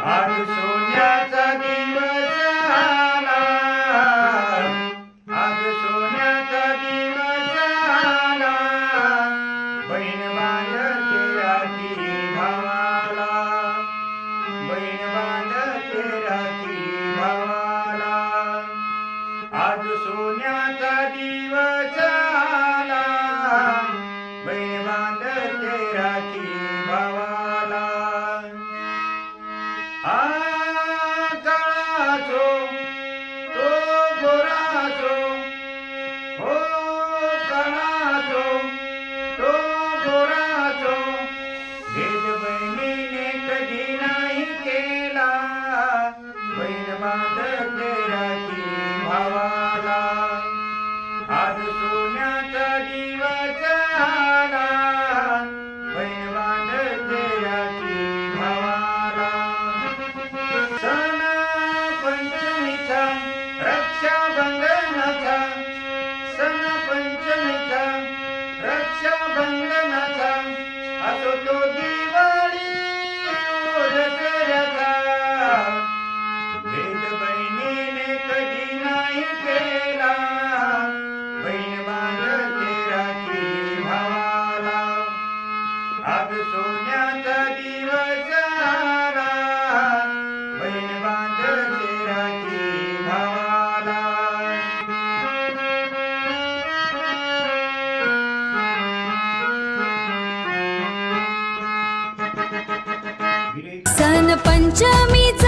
आज सोन्याचा दिवस आला, आज सोन्याचा दिवस आला, बहीण बांधते राखी भावाला, बहीण बांधते राखी भावाला. आज सोन्याचा दिवस आला, बहीण बांधते राखी भावाला. काळाचो तो गोराचो, हो काळाचो तो गोराचो, भेद बहिणीने कधी नाही केला, बहीण बांधते राखी भावाला. आज सोन्याचा दिवस आला, बहीण बांधते राखी भावाला. सण पंचमीचा रक्षाबंधनाचा, सण पंचमीचा रक्षाबंधनाचा, असो तो दिवाळी दसऱ्याचा, भेद बहिणीने कधी नाही केला, बहीण बांधते राखी भावाला. आज सोन्याचा दिवस आला, बहीण बांधते राखी भावाला. सण पंचमीचा